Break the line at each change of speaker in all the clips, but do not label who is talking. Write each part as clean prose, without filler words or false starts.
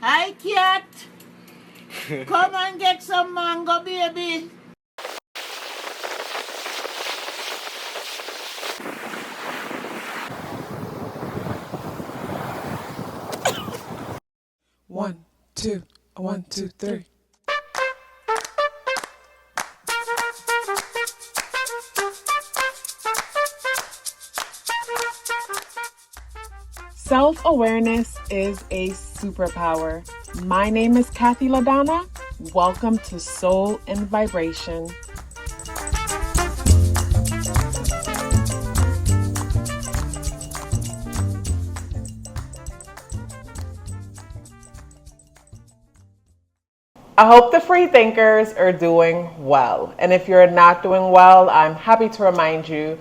Hi, cat. Come and get some mango, baby.
One, two, 1, 2, 3. Self-awareness is a superpower. My name is KathyLaDonna. Welcome to Soul and Vibration. I hope the free thinkers are doing well. And if you're not doing well, I'm happy to remind you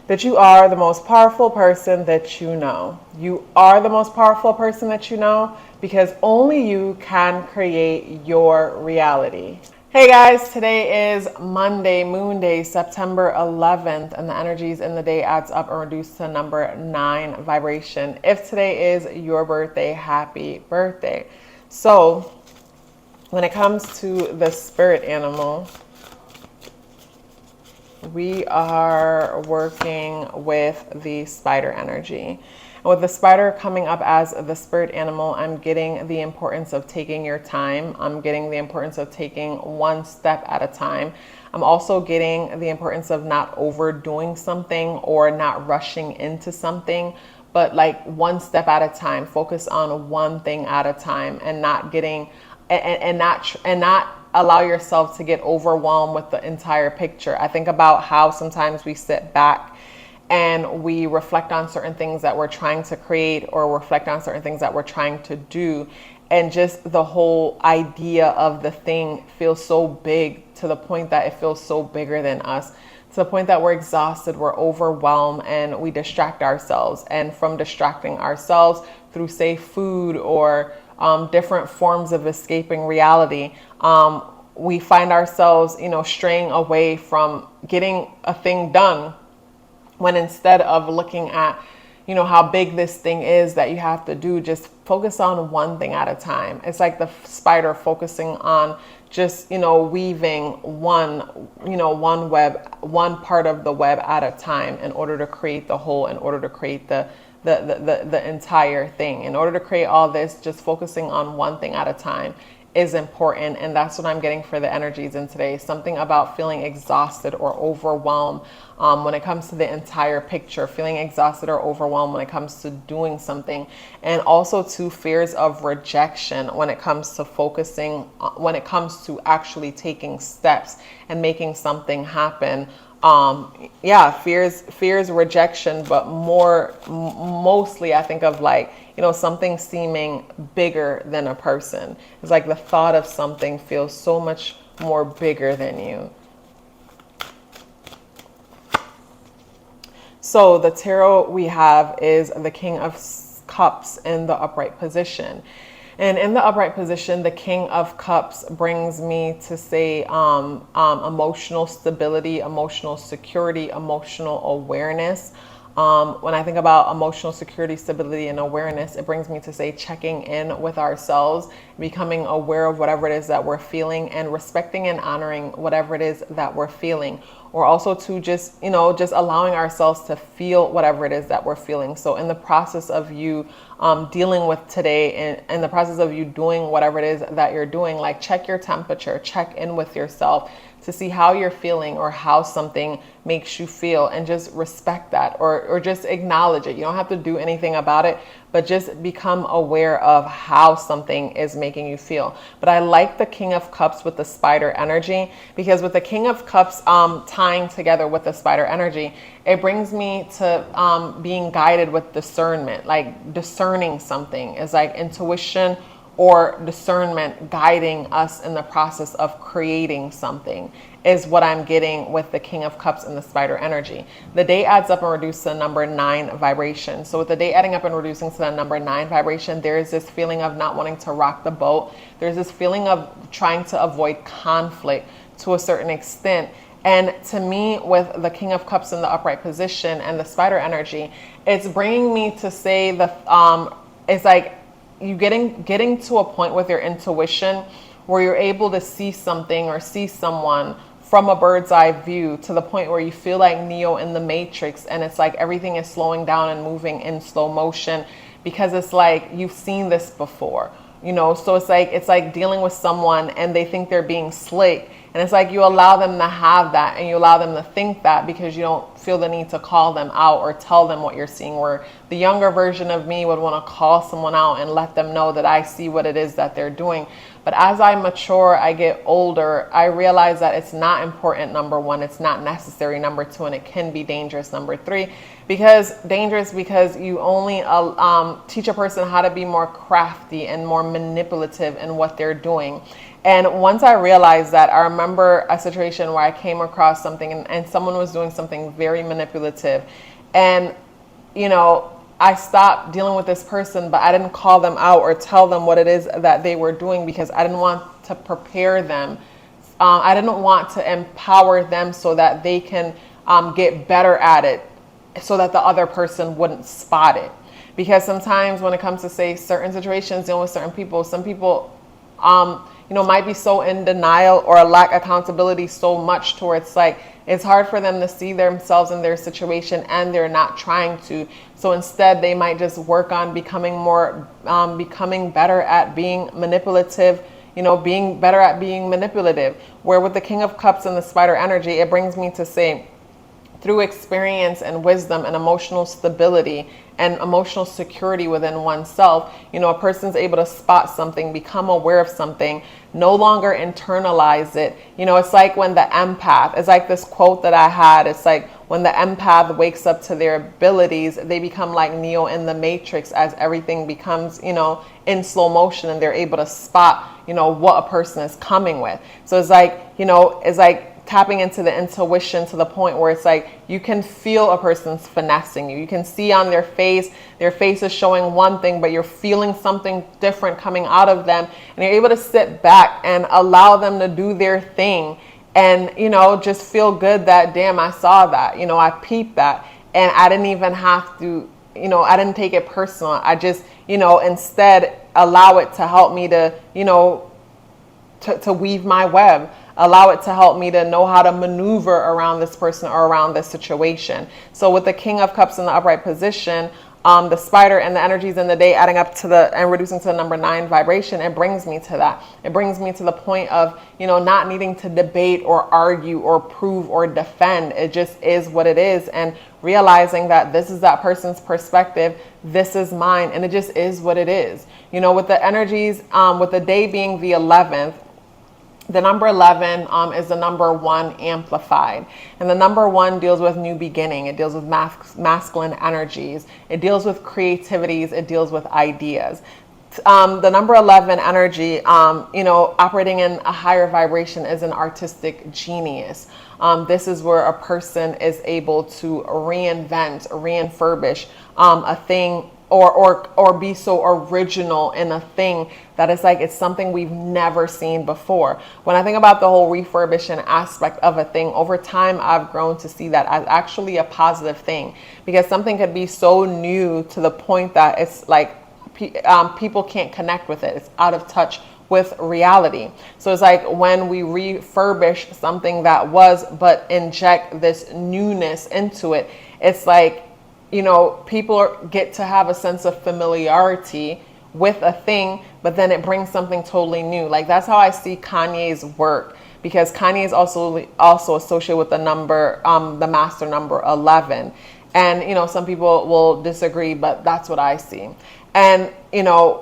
that you are the most powerful person that you know. You are the most powerful person that you know because only you can create your reality. Hey guys, today is Monday, Moon Day, September 11th, and the energies in the day adds up and reduced to number 9 vibration. If today is your birthday, happy birthday. So, when it comes to the spirit animal, we are working with the spider energy. And with the spider coming up as the spirit animal, I'm getting the importance of taking your time. I'm getting the importance of taking one step at a time. I'm also getting the importance of not overdoing something or not rushing into something, but like one step at a time. Focus on one thing at a time and not getting and not allow yourself to get overwhelmed with the entire picture. I think about how sometimes we sit back and we reflect on certain things that we're trying to create or reflect on certain things that we're trying to do, and just the whole idea of the thing feels so big to the point that it feels so bigger than us, to the point that we're exhausted, we're overwhelmed, and we distract ourselves. And from distracting ourselves through, say, food or different forms of escaping reality, we find ourselves, straying away from getting a thing done, when instead of looking at, how big this thing is that you have to do, just focus on one thing at a time. It's like the spider focusing on just, weaving one web, one part of the web at a time in order to create the whole, in order to create the entire thing. In order to create all this, just focusing on one thing at a time is important. And that's what I'm getting for the energies in today. Something about feeling exhausted or overwhelmed when it comes to the entire picture, feeling exhausted or overwhelmed when it comes to doing something. And also to fears of rejection when it comes to focusing, when it comes to actually taking steps and making something happen. Fears rejection, but mostly I think of like, something seeming bigger than a person. It's like the thought of something feels so much more bigger than you. So the tarot we have is the King of Cups in the upright position. And in the upright position, the King of Cups brings me to say emotional stability, emotional security, emotional awareness. When I think about emotional security, stability, and awareness, it brings me to say checking in with ourselves, becoming aware of whatever it is that we're feeling, and respecting and honoring whatever it is that we're feeling. Or also to just allowing ourselves to feel whatever it is that we're feeling. So in the process of you dealing with today, and in the process of you doing whatever it is that you're doing, like check your temperature, check in with yourself to see how you're feeling or how something makes you feel, and just respect that or just acknowledge it. You don't have to do anything about it, but just become aware of how something is making you feel. But I like the King of Cups with the spider energy, because with the King of Cups tying together with the spider energy, it brings me to being guided with discernment, like discerning something is like intuition or discernment guiding us in the process of creating something, is what I'm getting with the King of Cups and the spider energy. The day adds up and reduces to the number 9 vibration. So with the day adding up and reducing to the number 9 vibration, there is this feeling of not wanting to rock the boat. There's this feeling of trying to avoid conflict to a certain extent. And to me, with the King of Cups in the upright position and the spider energy, it's bringing me to say it's like you getting to a point with your intuition where you're able to see something or see someone from a bird's eye view, to the point where you feel like Neo in the Matrix, and it's like everything is slowing down and moving in slow motion, because it's like you've seen this before, you know. So it's like dealing with someone and they think they're being slick, and it's like you allow them to have that, and you allow them to think that, because you don't feel the need to call them out or tell them what you're seeing. Where the younger version of me would want to call someone out and let them know that I see what it is that they're doing. But as I mature, I get older, I realize that it's not important, number one, it's not necessary, number two, and it can be dangerous, number three. Because you only teach a person how to be more crafty and more manipulative in what they're doing. And once I realized that, I remember a situation where I came across something, and someone was doing something very manipulative. And, you know, I stopped dealing with this person, but I didn't call them out or tell them what it is that they were doing, because I didn't want to prepare them. I didn't want to empower them so that they can get better at it, so that the other person wouldn't spot it. Because sometimes when it comes to, say, certain situations, dealing with certain people, some people, might be so in denial or lack accountability so much towards, like, it's hard for them to see themselves in their situation, and they're not trying to. So instead, they might just work on becoming better at being manipulative, being better at being manipulative. Where with the King of Cups and the Spider energy, it brings me to say, through experience and wisdom and emotional stability and emotional security within oneself, a person's able to spot something, become aware of something, no longer internalize it. It's like when the empath, it's like this quote that I had, it's like when the empath wakes up to their abilities, they become like Neo in the Matrix, as everything becomes, in slow motion, and they're able to spot, what a person is coming with. So it's like tapping into the intuition to the point where it's like you can feel a person's finessing you. You can see on their face is showing one thing, but you're feeling something different coming out of them, and you're able to sit back and allow them to do their thing, and just feel good that, damn, I saw that, I peeped that, and I didn't even have to, I didn't take it personal. I just, instead allow it to help me to, to weave my web. Allow it to help me to know how to maneuver around this person or around this situation. So with the King of Cups in the upright position, the Spider and the energies in the day adding up to and reducing to the number 9 vibration, it brings me to that. It brings me to the point of, not needing to debate or argue or prove or defend. It just is what it is. And realizing that this is that person's perspective, this is mine, and it just is what it is. With the energies, with the day being the 11th, the number 11 is the number 1 amplified. And the number 1 deals with new beginning. It deals with masculine energies. It deals with creativities. It deals with ideas. The number 11 energy, operating in a higher vibration, is an artistic genius. This is where a person is able to reinvent, refurbish a thing, or be so original in a thing that it's like it's something we've never seen before. When I think about the whole refurbishing aspect of a thing, over time I've grown to see that as actually a positive thing, because something could be so new to the point that it's like people can't connect with it. It's out of touch with reality. So it's like when we refurbish something that was, but inject this newness into it, it's like, people get to have a sense of familiarity with a thing, but then it brings something totally new. Like, that's how I see Kanye's work, because Kanye is also associated with the number, the master number 11. And, some people will disagree, but that's what I see. And,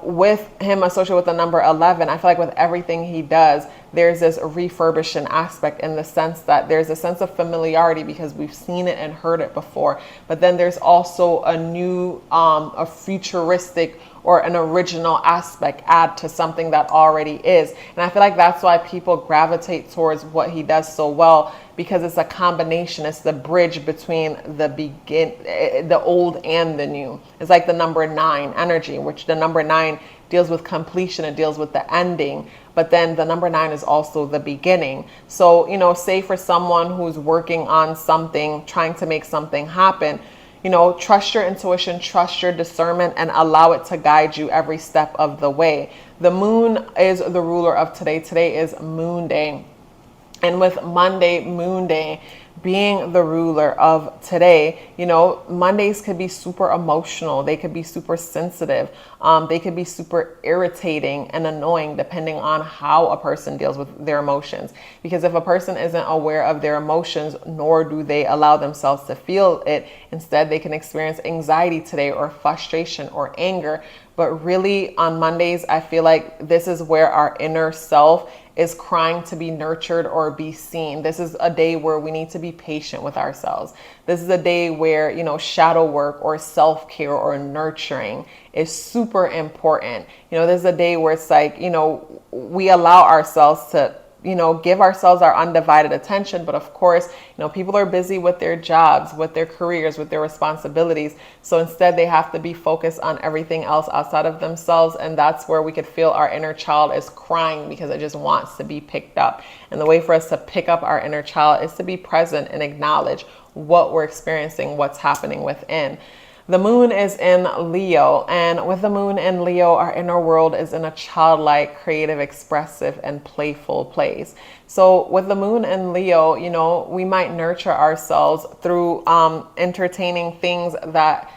with him associated with the number 11, I feel like with everything he does, there's this refurbishing aspect, in the sense that there's a sense of familiarity because we've seen it and heard it before. But then there's also a new, a futuristic or an original aspect add to something that already is. And I feel like that's why people gravitate towards what he does so well, because it's a combination. It's the bridge between the old and the new. It's like the number 9 energy, which the number 9 deals with completion. It deals with the ending. But then the number 9 is also the beginning. So, say for someone who's working on something, trying to make something happen, trust your intuition, trust your discernment, and allow it to guide you every step of the way. The moon is the ruler of today. Today is Moon Day. And with Monday, Moon Day, being the ruler of today, Mondays could be super emotional. They could be super sensitive. They could be super irritating and annoying depending on how a person deals with their emotions. Because if a person isn't aware of their emotions, nor do they allow themselves to feel it, instead they can experience anxiety today or frustration or anger. But really on Mondays, I feel like this is where our inner self is crying to be nurtured or be seen. This is a day where we need to be patient with ourselves. This is a day where, shadow work or self-care or nurturing is super important. This is a day where it's like, we allow ourselves to give ourselves our undivided attention. But of course, people are busy with their jobs, with their careers, with their responsibilities. So instead they have to be focused on everything else outside of themselves. And that's where we could feel our inner child is crying because it just wants to be picked up. And the way for us to pick up our inner child is to be present and acknowledge what we're experiencing, what's happening within. The moon is in Leo, and with the moon in Leo, our inner world is in a childlike, creative, expressive, and playful place. So with the moon in Leo, we might nurture ourselves through entertaining things that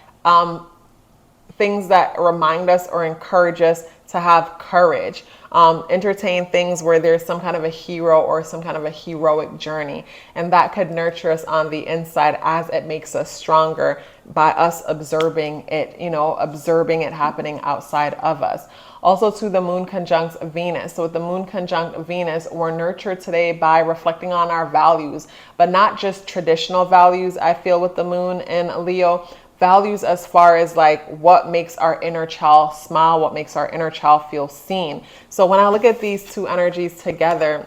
remind us or encourage us to have courage. Entertain things where there's some kind of a hero or some kind of a heroic journey. And that could nurture us on the inside as it makes us stronger by us observing it, observing it happening outside of us. Also to the moon conjunct Venus. So with the moon conjunct Venus, we're nurtured today by reflecting on our values, but not just traditional values. I feel with the moon in Leo, values as far as like what makes our inner child smile, what makes our inner child feel seen. So when I look at these two energies together,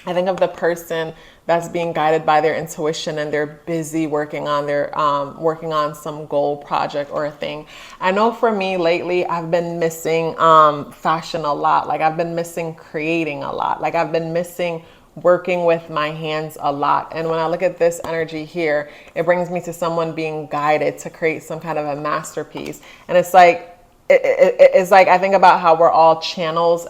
I think of the person that's being guided by their intuition and they're busy working on some goal project or a thing. I know for me lately, I've been missing fashion a lot. Like I've been missing creating a lot. Like I've been missing working with my hands a lot. And when I look at this energy here, it brings me to someone being guided to create some kind of a masterpiece. And it's like, it's like I think about how we're all channels.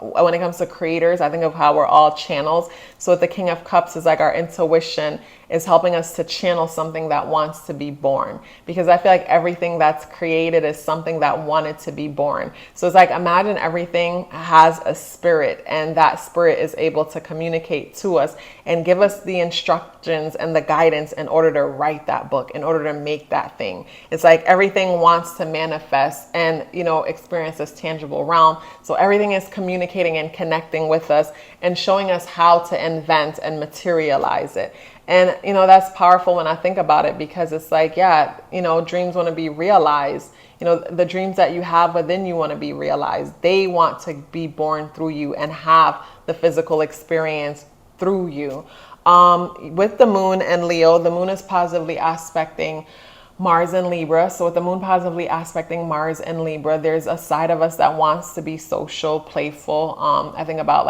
When it comes to creators, I think of how we're all channels. So with the King of Cups is like our intuition is helping us to channel something that wants to be born. Because I feel like everything that's created is something that wanted to be born. So it's like, imagine everything has a spirit and that spirit is able to communicate to us and give us the instructions and the guidance in order to write that book, in order to make that thing. It's like everything wants to manifest and, experience this tangible realm. So everything is communicating and connecting with us and showing us how to invent and materialize it. And, that's powerful when I think about it, because it's like, dreams want to be realized. The dreams that you have within you want to be realized. They want to be born through you and have the physical experience through you. With the moon and Leo, the moon is positively aspecting Mars and Libra. So with the moon positively aspecting Mars and Libra, there's a side of us that wants to be social, playful. I think about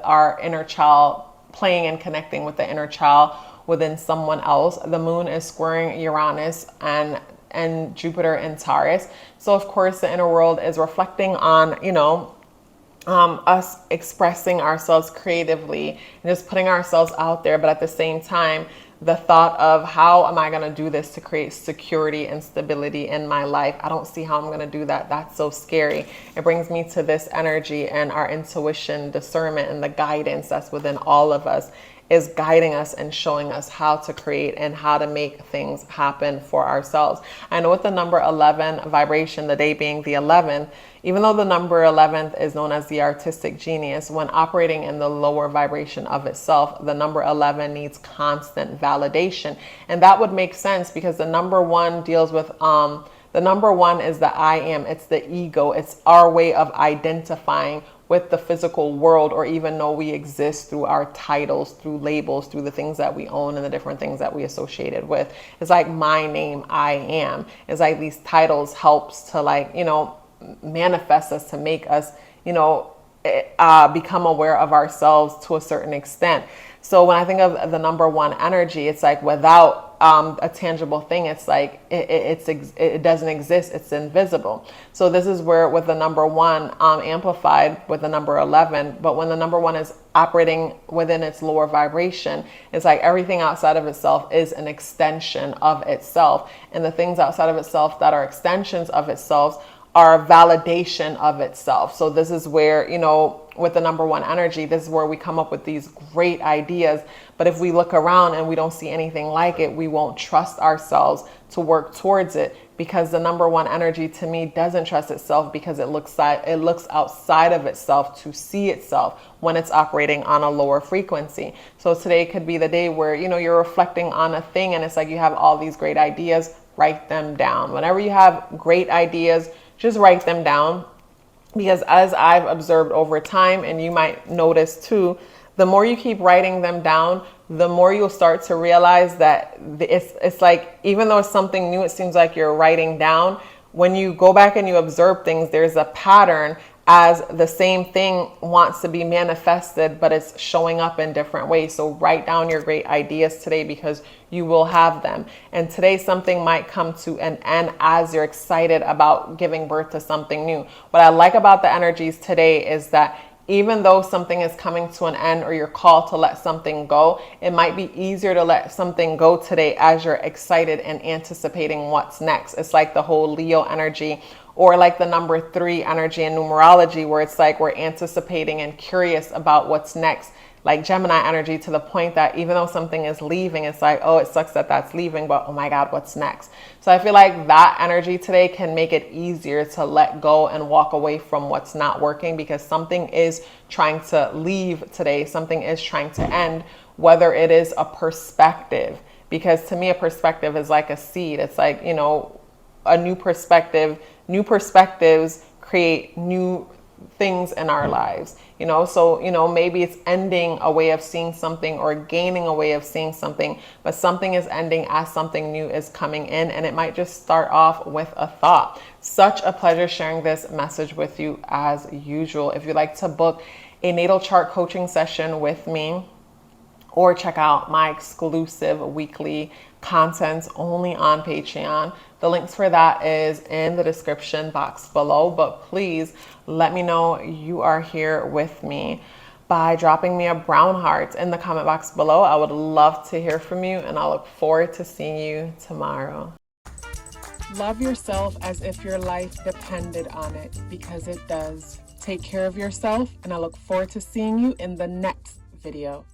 our inner child, playing and connecting with the inner child within someone else. The moon is squaring Uranus and Jupiter in Taurus. So of course the inner world is reflecting on, us expressing ourselves creatively and just putting ourselves out there. But at the same time, the thought of how am I going to do this to create security and stability in my life? I don't see how I'm going to do that. That's so scary. It brings me to this energy and our intuition, discernment, and the guidance that's within all of us is guiding us and showing us how to create and how to make things happen for ourselves. I know with the number 11 vibration, the day being the 11th, even though the number 11th is known as the artistic genius, when operating in the lower vibration of itself, the number 11 needs constant validation. And that would make sense because the number 1 deals with, the number 1 is the I am. It's the ego. It's our way of identifying with the physical world, or even though we exist through our titles, through labels, through the things that we own and the different things that we associated with. It's like my name, I am. It's like these titles helps to manifest us, to make us, become aware of ourselves to a certain extent. So when I think of the number one energy, it's like without a tangible thing, it's like it doesn't exist. It's invisible. So this is where with the number one amplified with the number 11, but when the number one is operating within its lower vibration, it's like everything outside of itself is an extension of itself. And the things outside of itself that are extensions of itself are a validation of itself. So this is where, you know, with the number one energy, this is where we come up with these great ideas. But if we look around and we don't see anything like it, we won't trust ourselves to work towards it, because the number one energy to me doesn't trust itself, because it looks outside of itself to see itself when it's operating on a lower frequency. So today could be the day where, you know, you're reflecting on a thing and it's like you have all these great ideas. Write them down. Whenever you have great ideas, just write them down. Because as I've observed over time, and you might notice too, the more you keep writing them down, the more you'll start to realize that it's like, even though it's something new, it seems like you're writing down. When you go back and you observe things, there's a pattern as the same thing wants to be manifested, but it's showing up in different ways. So write down your great ideas today, because you will have them. And today something might come to an end as you're excited about giving birth to something new. What I like about the energies today is that even though something is coming to an end, or you're called to let something go, it might be easier to let something go today as you're excited and anticipating what's next. It's like the whole Leo energy, or like the number 3 energy in numerology, where it's like we're anticipating and curious about what's next. Like Gemini energy, to the point that even though something is leaving, it's like, oh, it sucks that that's leaving, but oh my God, what's next? So I feel like that energy today can make it easier to let go and walk away from what's not working, because something is trying to leave today. Something is trying to end, whether it is a perspective, because to me, a perspective is like a seed. It's like, you know, a new perspective. New perspectives create new things in our lives, you know. So, you know, maybe it's ending a way of seeing something, or gaining a way of seeing something, but something is ending as something new is coming in, and it might just start off with a thought. Such a pleasure sharing this message with you as usual. If you'd like to book a natal chart coaching session with me, or check out my exclusive weekly content only on Patreon, the links for that is in the description box below. But please let me know you are here with me by dropping me a brown heart in the comment box below. I would love to hear from you, and I look forward to seeing you tomorrow. Love yourself as if your life depended on it, because it does. Take care of yourself, and I look forward to seeing you in the next video.